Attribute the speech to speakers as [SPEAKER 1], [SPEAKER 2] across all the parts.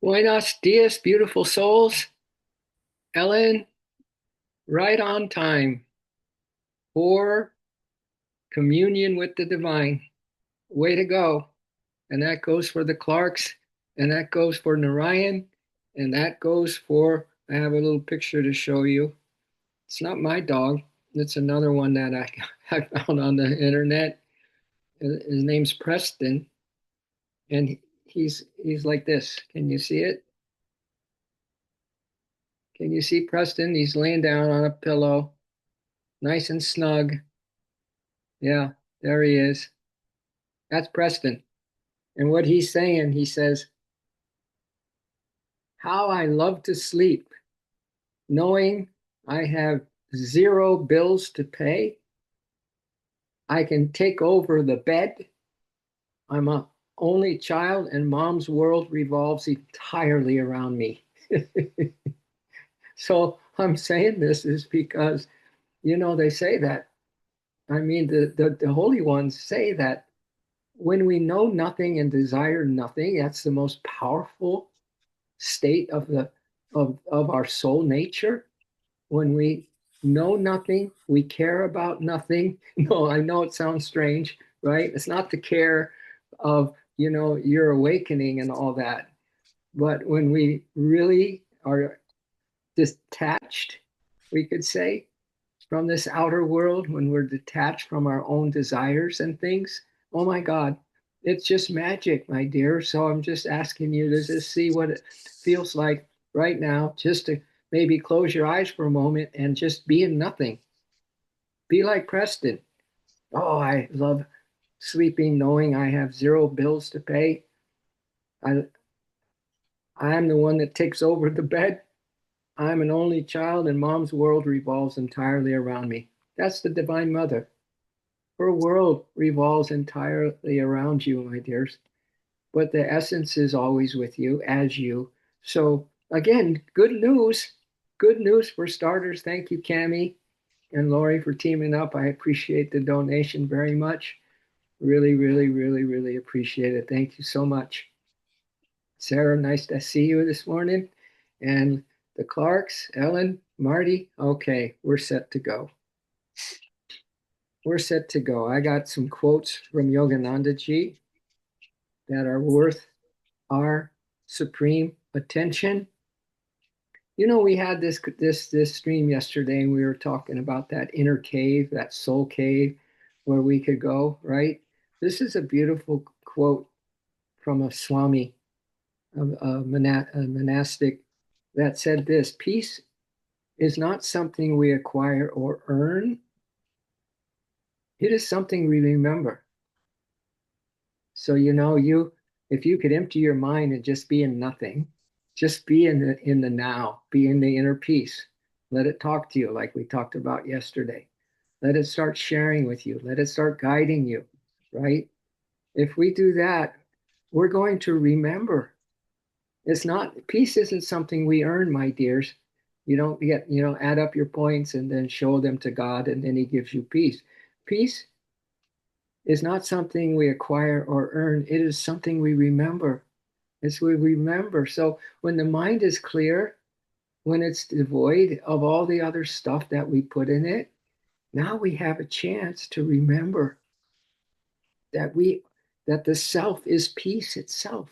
[SPEAKER 1] Buenos dias, beautiful souls. Ellen, right on time for communion with the divine. Way to go. And that goes for the Clarks, and that goes for Narayan, and that goes for, I have a little picture to show you. It's not my dog, it's another one that I found on the internet. His name's Preston, and he's like this. Can you see it? Can you see Preston? He's laying down on a pillow, nice and snug. Yeah, there he is. That's Preston. And what he's saying, he says, how I love to sleep, knowing I have zero bills to pay. I can take over the bed. I'm a only child, and mom's world revolves entirely around me. So I'm saying this is because, they say that. I mean, the holy ones say that when we know nothing and desire nothing, that's the most powerful state of our soul nature. When we know nothing, we care about nothing. No, I know it sounds strange, right? It's not the care of, your awakening and all that. But when we really are detached, we could say, from this outer world, when we're detached from our own desires and things, oh my God, it's just magic, my dear. So I'm just asking you to just see what it feels like right now, just to maybe close your eyes for a moment and just be in nothing. Be like Preston. Oh, I love sleeping knowing I have zero bills to pay. I, I'm the one that takes over the bed. I'm an only child, and mom's world revolves entirely around me. That's the Divine Mother. Her world revolves entirely around you, my dears, but the essence is always with you as you. So, again, good news. Good news for starters. Thank you, Cami and Lori, for teaming up. I appreciate the donation very much. Really, really, really, really appreciate it. Thank you so much. Sarah, nice to see you this morning. And the Clarks, Ellen, Marty. Okay, we're set to go. We're set to go. I got some quotes from Yogananda ji that are worth our supreme attention. We had this stream yesterday, and we were talking about that inner cave, that soul cave, where we could go. Right. This is a beautiful quote from a Swami, a monastic, that said this: "Peace is not something we acquire or earn; it is something we remember." So if you could empty your mind and just be in nothing, just be in the now, be in the inner peace. Let it talk to you like we talked about yesterday. Let it start sharing with you. Let it start guiding you, right? If we do that, we're going to remember. It's not Peace isn't something we earn, my dears. You don't get, add up your points and then show them to God and then he gives you peace. Peace is not something we acquire or earn. It is something we remember. It's we remember. So when the mind is clear, when it's devoid of all the other stuff that we put in it, now we have a chance to remember that that the self is peace itself.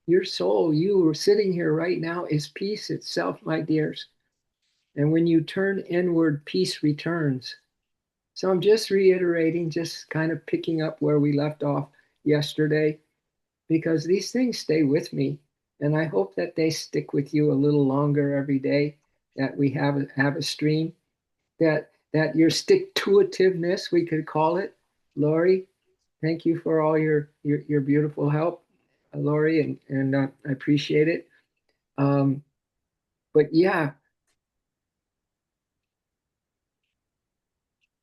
[SPEAKER 1] Your soul, you are sitting here right now, is peace itself, my dears. And when you turn inward, peace returns. So I'm just reiterating, just kind of picking up where we left off yesterday, because these things stay with me. And I hope that they stick with you a little longer every day, that we have a stream, that your stick to itiveness, we could call it. Lori, thank you for all your beautiful help, Lori, and I appreciate it. Um, but yeah,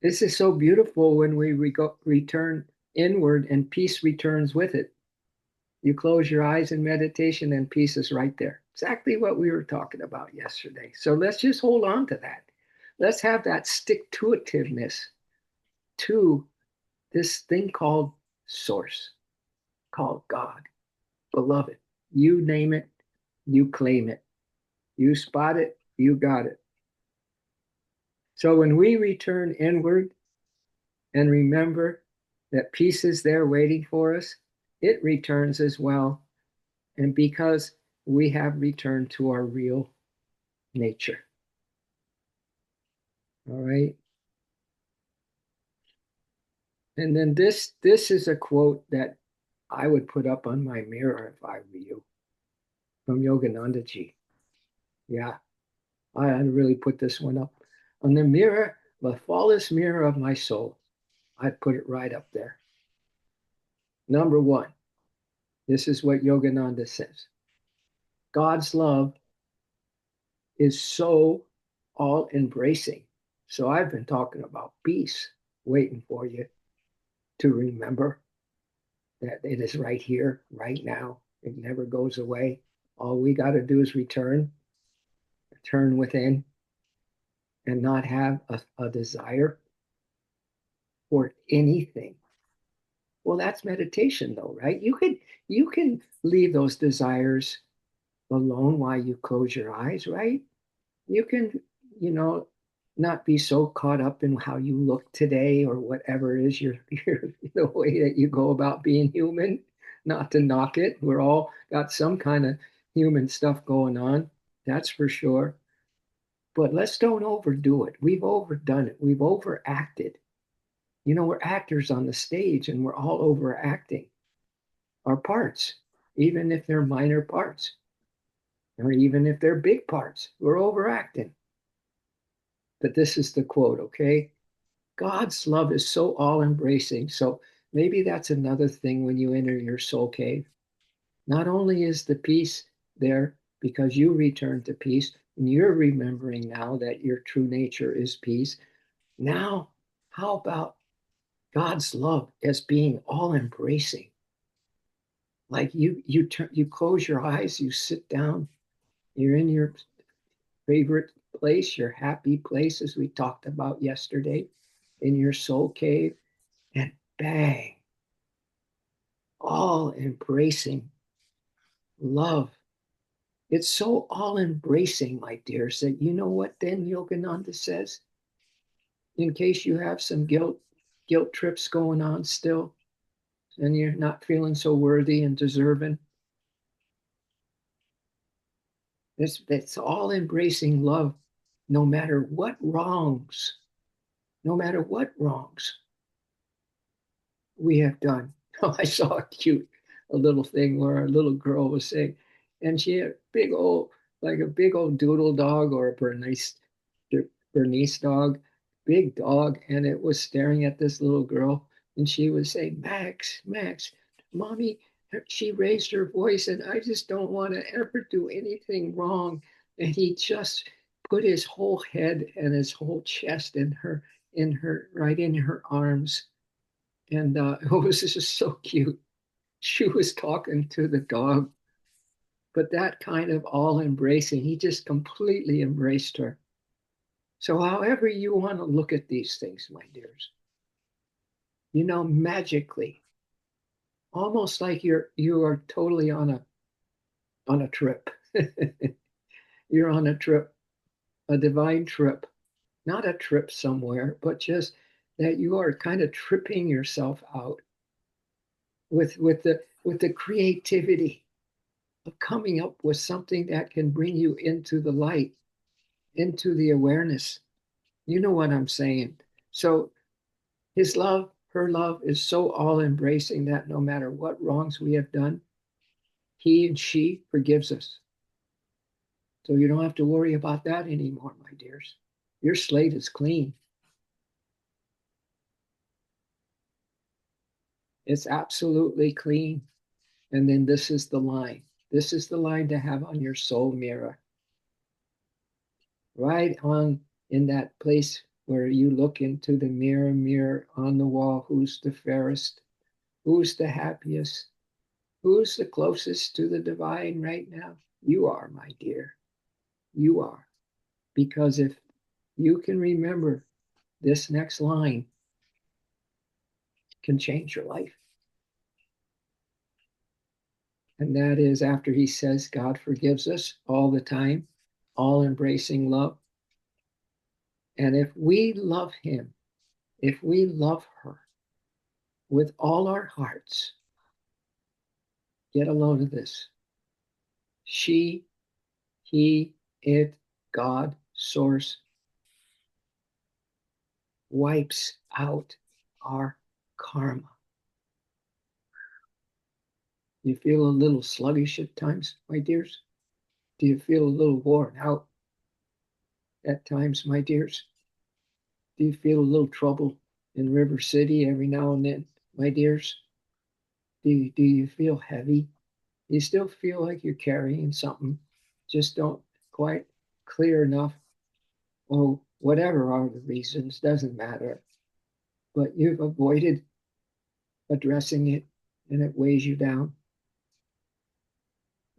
[SPEAKER 1] this is so beautiful when return inward and peace returns with it. You close your eyes in meditation and peace is right there. Exactly what we were talking about yesterday. So let's just hold on to that. Let's have that stick to itiveness to this thing called source, called God, beloved. You name it, you claim it. You spot it, you got it. So when we return inward and remember that peace is there waiting for us, it returns as well. And because we have returned to our real nature. All right. And then this is a quote that I would put up on my mirror if I were you, from Yogananda ji. Yeah, I really put this one up on the mirror, the flawless mirror of my soul. I'd put it right up there. Number one, this is what Yogananda says: God's love is so all embracing. So I've been talking about peace, waiting for you to remember that it is right here, right now. It never goes away. All we got to do is turn within, and not have a desire for anything. Well, that's meditation, though, right? You can leave those desires alone while you close your eyes, right? You can, you know, not be so caught up in how you look today or whatever it is your the way that you go about being human. Not to knock it, we're all got some kind of human stuff going on, that's for sure. But let's don't overdo it. We've overdone it. We've overacted. We're actors on the stage and we're all overacting our parts, even if they're minor parts, or even if they're big parts. We're overacting. But this is the quote, okay? God's love is so all embracing. So maybe that's another thing when you enter your soul cave. Not only is the peace there because you return to peace, and you're remembering now that your true nature is peace. Now, how about God's love as being all embracing? Like you close your eyes, you sit down, you're in your favorite place, your happy place, as we talked about yesterday, in your soul cave, and bang, all embracing love. It's so all embracing, my dears, that you know what then Yogananda says? In case you have some guilt trips going on still, and you're not feeling so worthy and deserving. It's all embracing love, no matter what wrongs, no matter what wrongs we have done. I saw a little thing where a little girl was saying, and she had like a big old doodle dog or a Bernese dog, big dog, and it was staring at this little girl, and she was saying, Max, Max, mommy, she raised her voice, and I just don't want to ever do anything wrong. And he just put his whole head and his whole chest right in her arms. And it was just so cute. She was talking to the dog, but that kind of all embracing, he just completely embraced her. So, however you want to look at these things, my dears, magically, almost like you are totally on a trip. You're on a trip, a divine trip, not a trip somewhere, but just that you are kind of tripping yourself out with the creativity of coming up with something that can bring you into the light, into the awareness. You know what I'm saying? So his love, her love is so all embracing that no matter what wrongs we have done, he and she forgives us. So you don't have to worry about that anymore, my dears. Your slate is clean. It's absolutely clean. And then this is the line. This is the line to have on your soul mirror. Right on in that place where you look into the mirror, mirror on the wall, who's the fairest? Who's the happiest? Who's the closest to the divine right now? You are, my dear. You are. Because if you can remember this next line, can change your life. And that is after he says God forgives us all the time, all embracing love. And if we love him, if we love her with all our hearts, get a load of this. She, he, it, God, source wipes out our karma. You feel a little sluggish at times, my dears? Do you feel a little worn out at times, my dears? Do you feel a little trouble in River City every now and then, my dears? Do you feel heavy? You still feel like you're carrying something, just don't quite clear enough, or whatever are the reasons, doesn't matter. But you've avoided addressing it and it weighs you down.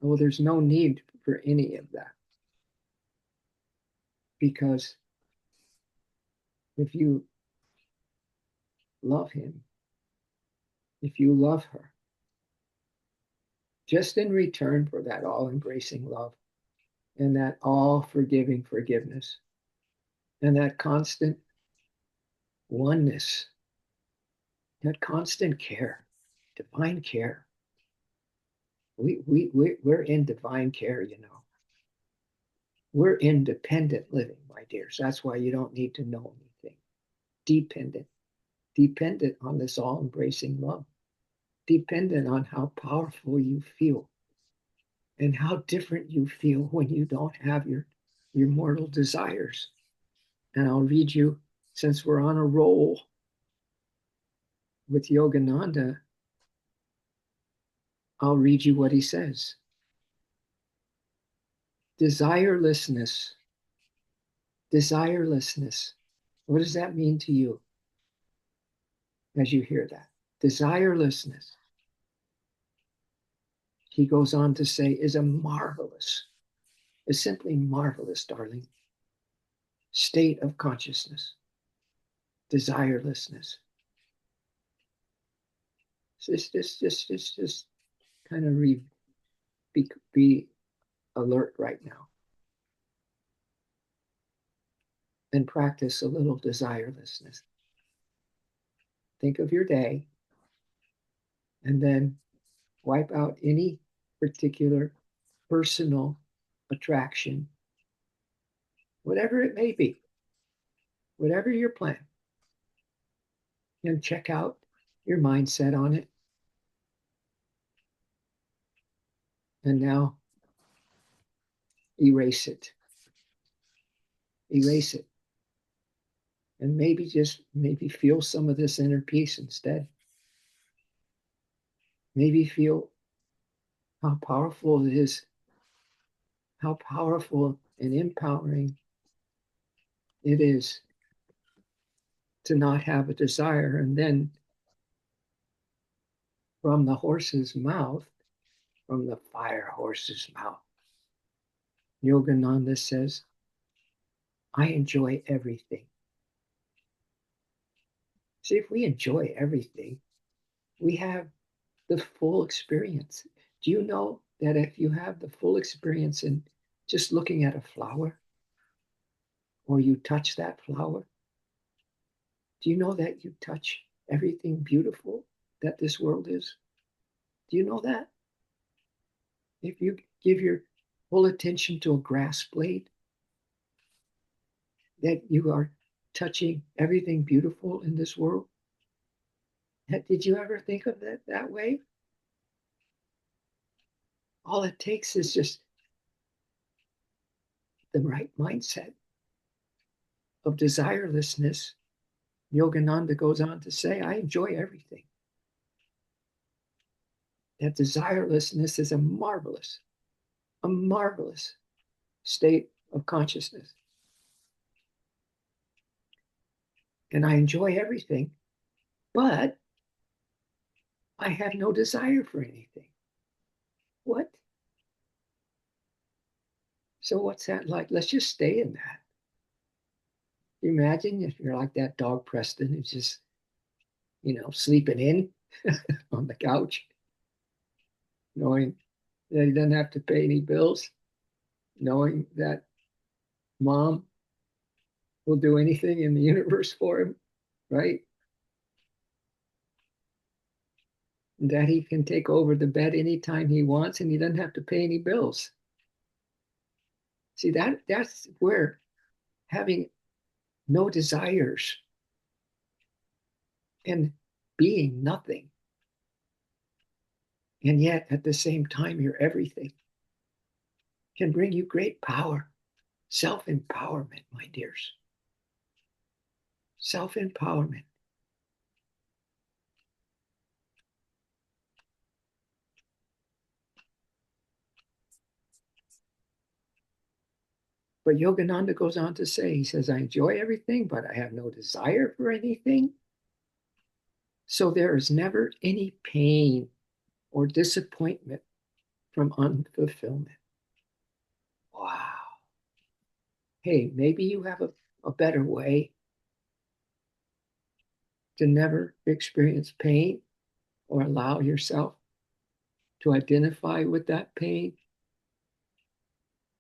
[SPEAKER 1] Well, there's no need for any of that because if you love him, if you love her, just in return for that all embracing love and that all forgiving forgiveness and that constant oneness, that constant care, divine care. We're in divine care, you know. We're independent living, my dears. That's why you don't need to know anything. Dependent, dependent on this all embracing love, dependent on how powerful you feel and how different you feel when you don't have your mortal desires. And I'll read you, since we're on a roll with Yogananda, I'll read you what he says. Desirelessness, desirelessness. What does that mean to you as you hear that? Desirelessness, he goes on to say, is a marvelous, is simply marvelous, darling, state of consciousness. Desirelessness. Just kind of be alert right now and practice a little desirelessness. Think of your day and then wipe out any particular personal attraction, whatever it may be, whatever your plan, and check out your mindset on it. And now erase it. Erase it. And maybe feel some of this inner peace instead. Maybe feel how powerful it is, how powerful and empowering it is to not have a desire. And then from the horse's mouth, from the fire horse's mouth, Yogananda says, I enjoy everything. See, if we enjoy everything, we have the full experience. Do you know that if you have the full experience in just looking at a flower, or you touch that flower, do you know that you touch everything beautiful that this world is? Do you know that? If you give your full attention to a grass blade, that you are touching everything beautiful in this world? Did you ever think of it that way? All it takes is just the right mindset of desirelessness. Yogananda goes on to say, I enjoy everything. That desirelessness is a marvelous state of consciousness. And I enjoy everything, but I have no desire for anything. What? So what's that like? Let's just stay in that. You imagine if you're like that dog Preston who's just, sleeping in on the couch, knowing that he doesn't have to pay any bills, knowing that mom will do anything in the universe for him, right? And that he can take over the bed anytime he wants and he doesn't have to pay any bills. See, that's where having no desires and being nothing, and yet at the same time you're everything, can bring you great power, self-empowerment, my dears. Self-empowerment. But Yogananda goes on to say, he says, I enjoy everything, but I have no desire for anything. So there is never any pain or disappointment from unfulfillment. Wow. Hey, maybe you have a better way to never experience pain or allow yourself to identify with that pain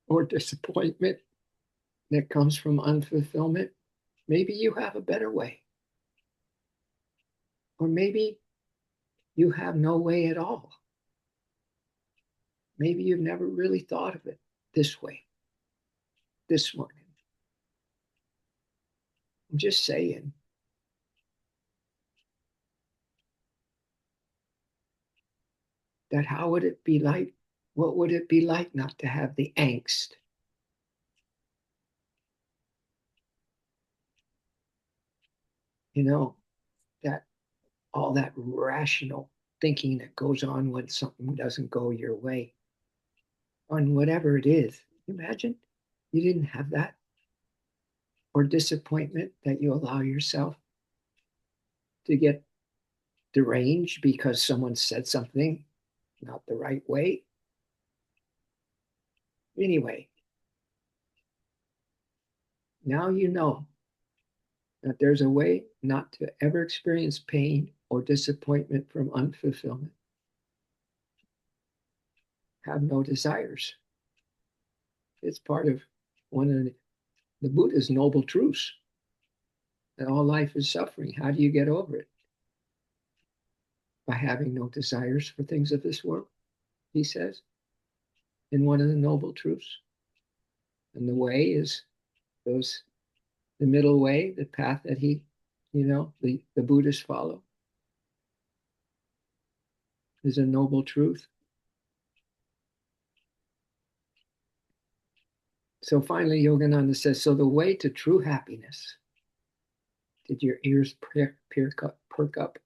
[SPEAKER 1] or disappointment that comes from unfulfillment. Maybe you have a better way. Or maybe you have no way at all. Maybe you've never really thought of it this way, this morning. I'm just saying that how would it be like? What would it be like not to have the angst? You know, that all that rational thinking that goes on when something doesn't go your way, on whatever it is. Imagine you didn't have that, or disappointment that you allow yourself to get deranged because someone said something not the right way. Anyway, now you know that there's a way not to ever experience pain or disappointment from unfulfillment. Have no desires. It's part of one of the Buddha's noble truths that all life is suffering. How do you get over it? By having no desires for things of this world, he says, in one of the noble truths. And the way is those the middle way, the path that the Buddhists follow is a noble truth. So finally, Yogananda says, so the way to true happiness, did your ears perk up?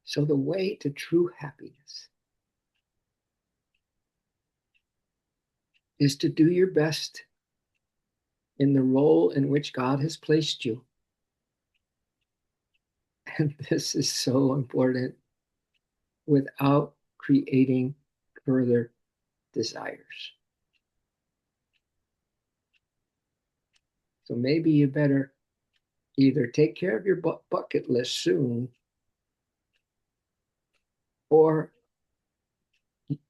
[SPEAKER 1] So the way to true happiness is to do your best in the role in which God has placed you. And this is so important, without creating further desires. So maybe you better either take care of your bucket list soon, or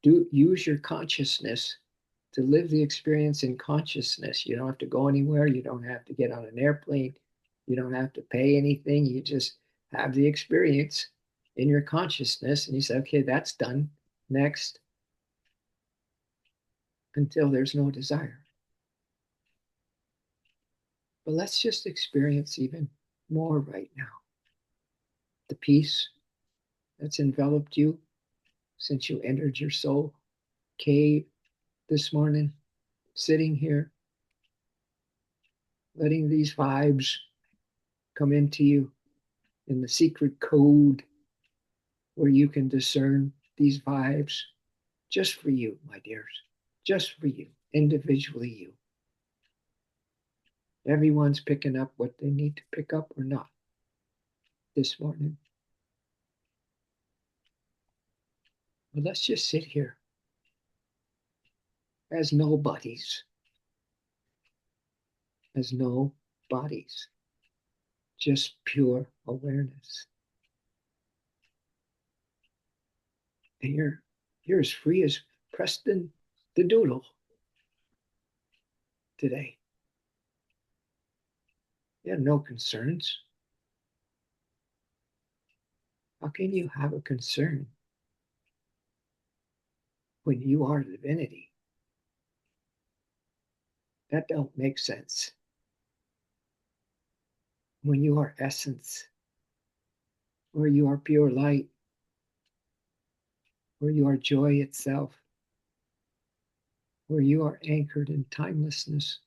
[SPEAKER 1] use your consciousness to live the experience in consciousness. You don't have to go anywhere. You don't have to get on an airplane. You don't have to pay anything. You just have the experience in your consciousness. And you say, okay, that's done. Next, until there's no desire. But let's just experience even more right now. The peace that's enveloped you since you entered your soul cave this morning, sitting here, letting these vibes come into you in the secret code where you can discern these vibes just for you, my dears, just for you, individually you. Everyone's picking up what they need to pick up or not this morning. But let's just sit here as nobodies, as no bodies, just pure awareness. And You're as free as Preston the Doodle today. You have no concerns. How can you have a concern when you are divinity? That don't make sense. When you are essence, where you are pure light, where you are joy itself, where you are anchored in timelessness,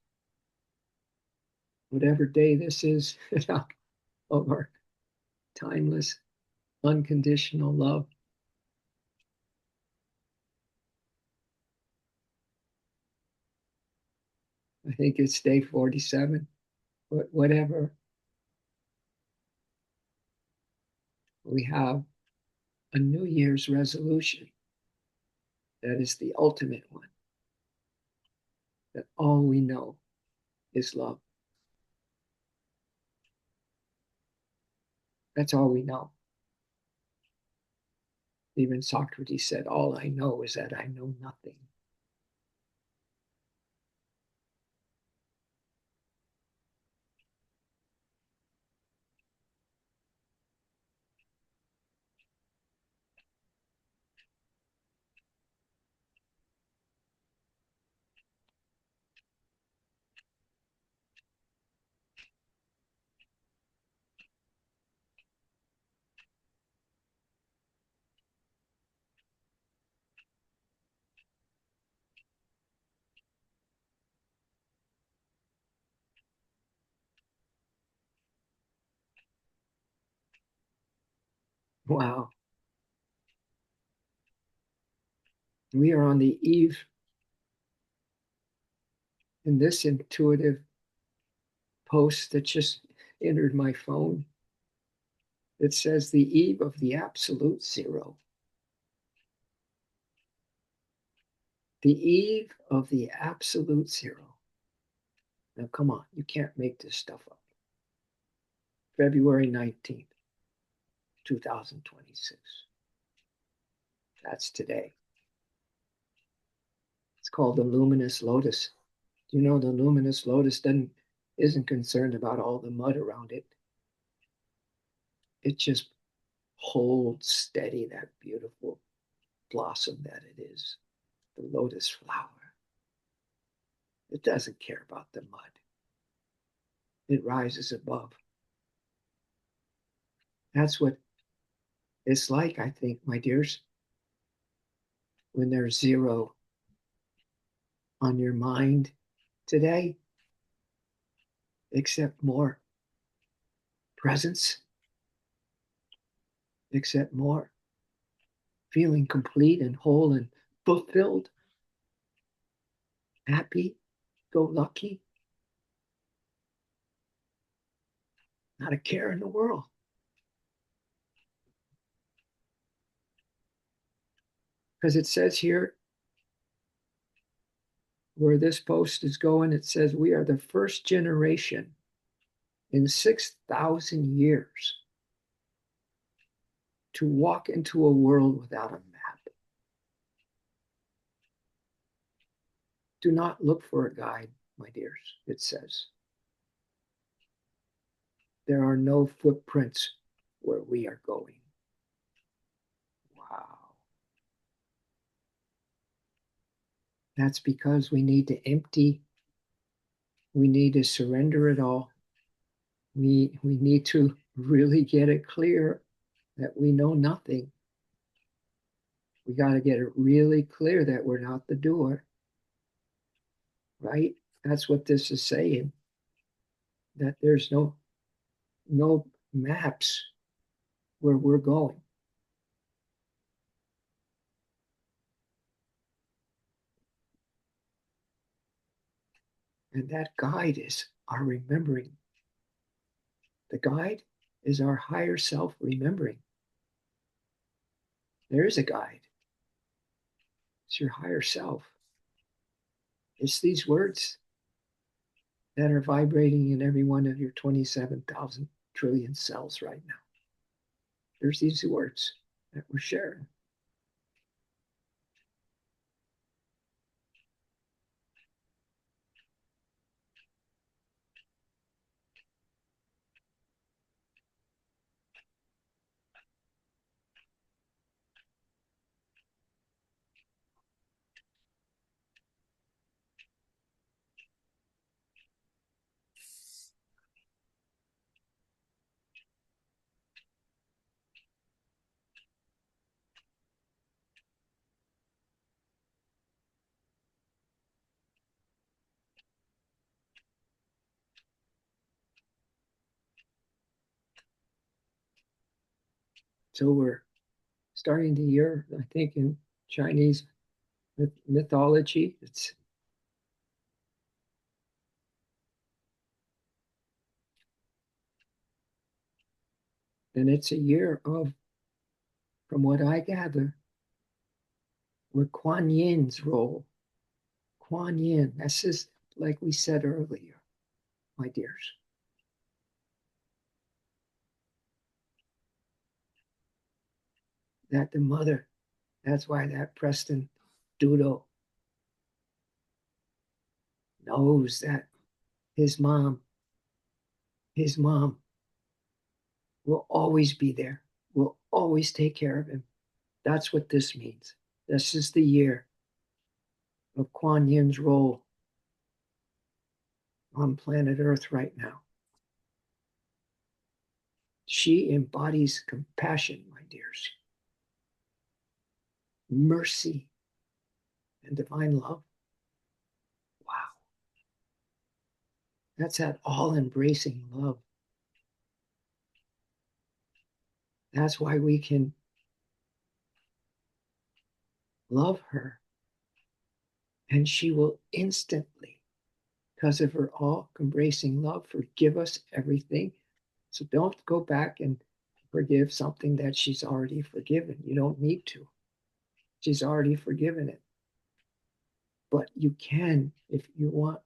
[SPEAKER 1] whatever day this is of our timeless, unconditional love. I think it's day 47, but whatever. We have a New Year's resolution that is the ultimate one, that all we know is love. That's all we know. Even Socrates said, all I know is that I know nothing. Wow. We are on the eve in this intuitive post that just entered my phone. It says the eve of the absolute zero. The eve of the absolute zero. Now, come on, you can't make this stuff up. February 19th, 2026. That's today. It's called the luminous lotus. You know, the luminous lotus isn't concerned about all the mud around it. It just holds steady that beautiful blossom that it is, the lotus flower. It doesn't care about the mud. It rises above. That's what it's like, I think, my dears, when there's zero on your mind today, accept more presence, accept more feeling complete and whole and fulfilled, happy, go lucky, not a care in the world. Because it says here, where this post is going, it says we are the first generation in 6,000 years to walk into a world without a map. Do not look for a guide, my dears, it says. There are no footprints where we are going. Wow. That's because we need to empty, we need to surrender it all. We need to really get it clear that we know nothing. We got to get it really clear that we're not the doer, right? That's what this is saying, that there's no maps where we're going. And that guide is our remembering. The guide is our higher self remembering. There is a guide. It's your higher self. It's these words that are vibrating in every one of your 27,000 trillion cells right now. There's these words that we're sharing. So we're starting the year, I think, in Chinese mythology. It's a year of, from what I gather, where Kuan Yin's role. Kuan Yin, that's just like we said earlier, my dears, that the mother, that's why that Preston Doodle knows that his mom, his mom will always be there, will always take care of him. That's what this means. This is the year of Kuan Yin's role on planet Earth right now. She embodies compassion, my dears, mercy, and divine love. Wow. That's that all embracing love. That's why we can love her, and she will instantly, because of her all embracing love, forgive us everything. So don't go back and forgive something that she's already forgiven. You don't need to. She's already forgiven it. But you can, if you want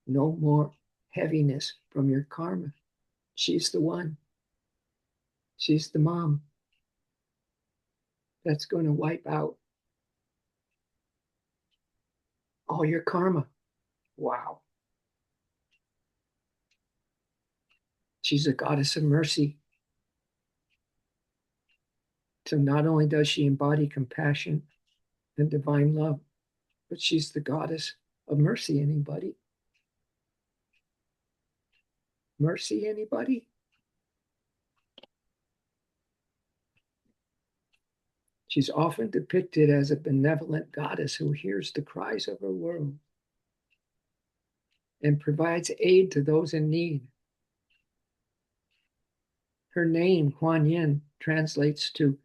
[SPEAKER 1] no more heaviness from your karma. She's the one. She's the mom that's going to wipe out all your karma. Wow. She's a goddess of mercy. So not only does she embody compassion and divine love, but she's the goddess of mercy. Anybody? Mercy, anybody? She's often depicted as a benevolent goddess who hears the cries of her world and provides aid to those in need. Her name, Kuan Yin, translates to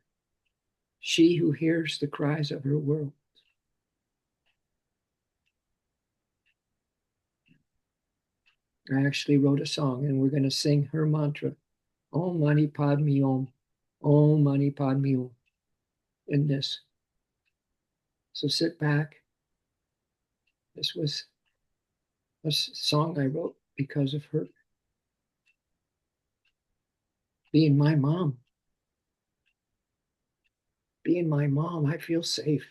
[SPEAKER 1] she who hears the cries of her world. I actually wrote a song, and we're going to sing her mantra, Om Mani Padme Om, Om Mani Padme Om, in this. So sit back. This was a song I wrote because of her being my mom. Being my mom, I feel safe.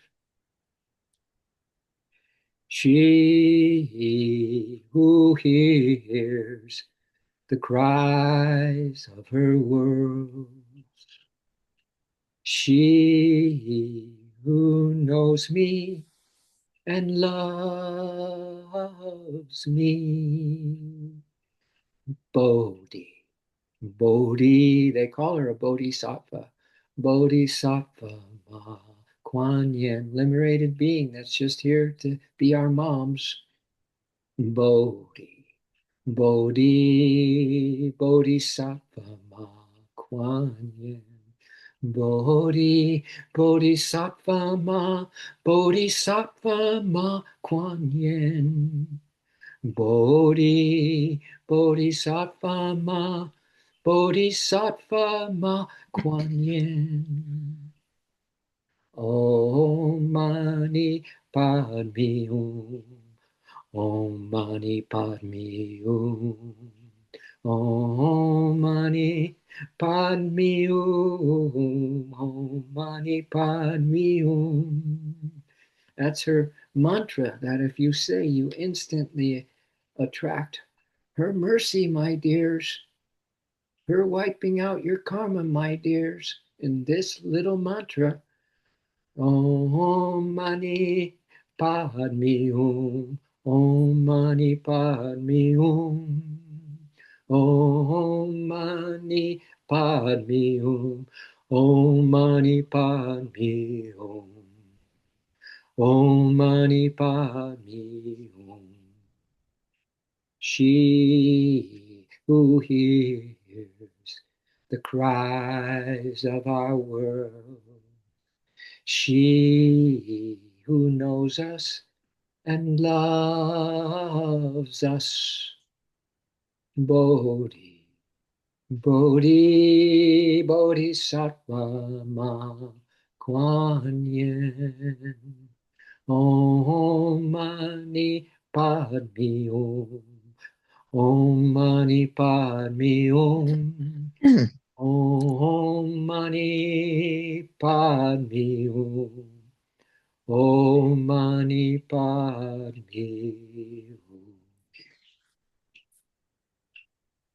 [SPEAKER 1] She who hears the cries of her world, she who knows me and loves me. Bodhi, Bodhi, they call her a bodhisattva. Bodhisattva Ma, Kuan Yin, liberated being that's just here to be our moms. Bodhi, Bodhi, Bodhisattva Ma, Kuan Yin. Bodhi, Bodhisattva Ma, Bodhisattva Ma, Kuan Yin. Bodhi, Bodhisattva Ma, Bodhisattva Ma, Kuan Yin. Om Mani Padme Hum. Om Mani Padme Hum. Om Mani Padme Hum. Om Mani Padme Hum. That's her mantra, that if you say, you instantly attract her mercy, my dears, her wiping out your karma, my dears, in this little mantra. Om Mani Padme Hum. Om Mani Padme Hum. Om Mani Padme Hum. Om Mani Padme Hum. Om Mani Padme Hum. She who hears the cries of our world. She who knows us and loves us. Bodhi, Bodhi, Bodhisattva Ma Kuan Yin. Om Mani Padme Hum. Om Mani Padme Hum. Om Mani Padme Hum. Om Mani Padme Hum.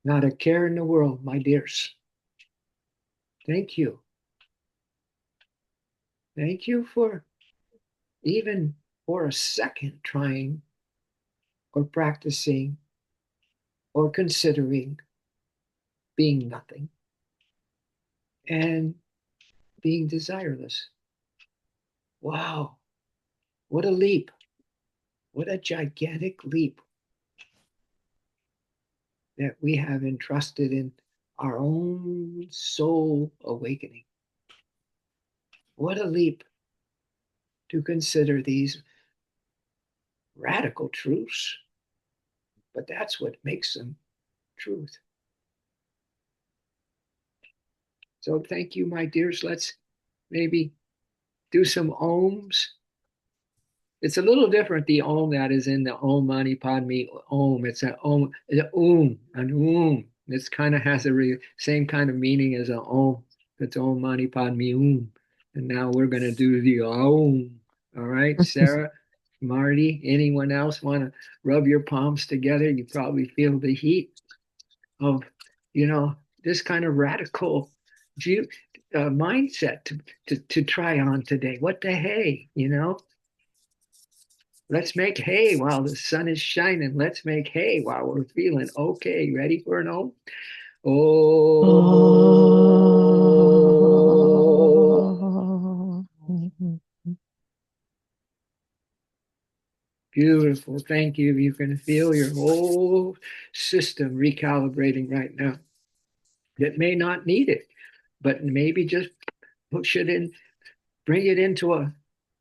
[SPEAKER 1] Not a care in the world, my dears. Thank you. Thank you for even for a second trying or practicing or considering being nothing and being desireless. Wow, what a leap. What a gigantic leap that we have entrusted in our own soul awakening. What a leap to consider these radical truths, but that's what makes them truth. So thank you, my dears. Let's maybe do some ohms. It's a little different, the om that is in the Om Mani Padme Om. It's an om, an It's kind of has the same kind of meaning as an om. It's Om Mani Padme Om. And now we're going to do the om. All right, Sarah, Marty, anyone else want to rub your palms together? You probably feel the heat of, you know, this kind of radical mindset to try on today. What the hey, you know? Let's make hay while the sun is shining. Let's make hay while we're feeling okay. Ready for an O? Oh, beautiful. Thank you. You can feel your whole system recalibrating right now. That may not need it, but maybe just push it in, bring it into a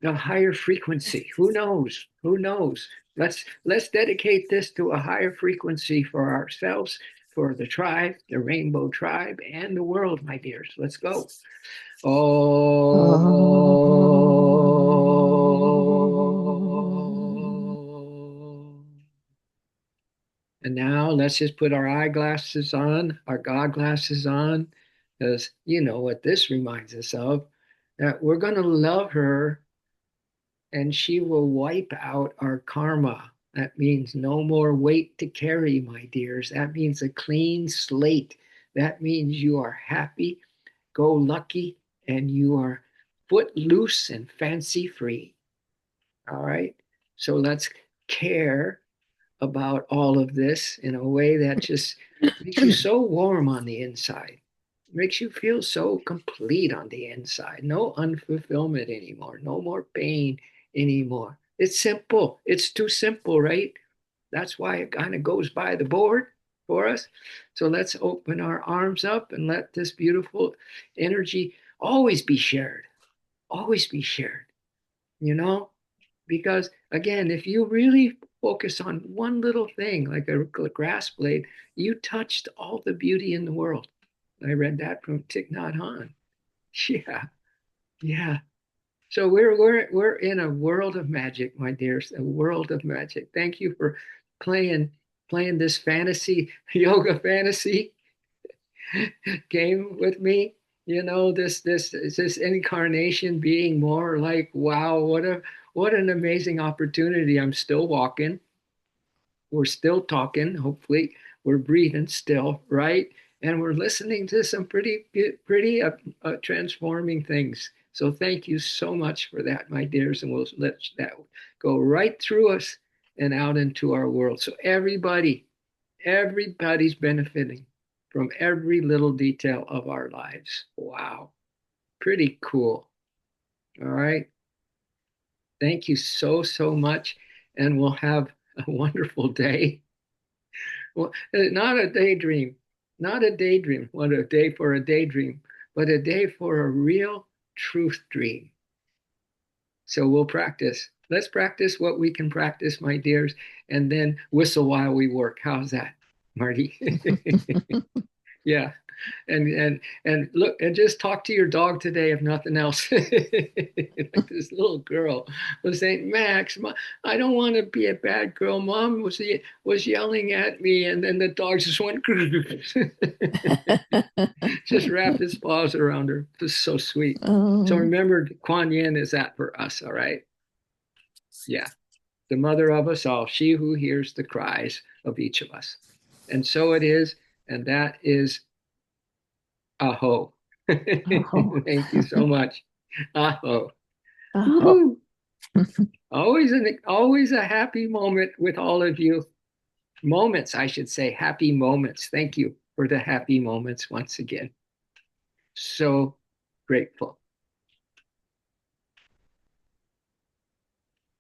[SPEAKER 1] higher frequency. Who knows? Who knows? Let's dedicate this to a higher frequency for ourselves, for the tribe, the rainbow tribe, and the world, my dears. Let's go. Oh. And now let's just put our eyeglasses on, our God glasses on, because you know what this reminds us of, that we're going to love her and she will wipe out our karma. That means no more weight to carry, my dears. That means a clean slate. That means you are happy, go lucky, and you are foot loose and fancy free. All right. So let's care about all of this in a way that just makes you so warm on the inside, makes you feel so complete on the inside. No unfulfillment anymore, no more pain anymore. It's simple. It's too simple, right? That's why it kind of goes by the board for us. So let's open our arms up and let this beautiful energy always be shared, always be shared, you know? Because again, if you really focus on one little thing, like a grass blade, you touched all the beauty in the world. I read that from Thich Nhat Hanh. Yeah, yeah. So we're in a world of magic, my dears, a world of magic. Thank you for playing playing this fantasy yoga fantasy game with me. You know, this incarnation being more like, wow, what an amazing opportunity. I'm still walking. We're still talking. Hopefully, we're breathing still, right? And we're listening to some pretty transforming things. So thank you so much for that, my dears. And we'll let that go right through us and out into our world. So everybody's benefiting from every little detail of our lives. Wow. Pretty cool. All right. Thank you so much. And we'll have a wonderful day. Well, not a daydream. Not a daydream. What a day for a daydream, but a day for a real truth dream. So we'll practice. Let's practice what we can practice, my dears, and then whistle while we work. How's that, Marty? Yeah. And look and just talk to your dog today, if nothing else. Like this little girl was saying, Max, I don't want to be a bad girl. Mom was yelling at me, and then the dog just went just wrapped his paws around her. It was so sweet. So
[SPEAKER 2] Oh,
[SPEAKER 1] remember, Kuan Yin is that for us, all right? Yeah, the mother of us all, she who hears the cries of each of us. And so it is, and that is aho.
[SPEAKER 2] oh,
[SPEAKER 1] Thank you so much. Aho.
[SPEAKER 2] oh.
[SPEAKER 1] Woohoo. Always a happy moment with all of you. Moments, I should say, happy moments. Thank you for the happy moments once again. So grateful.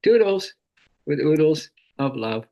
[SPEAKER 1] Toodles with oodles of love.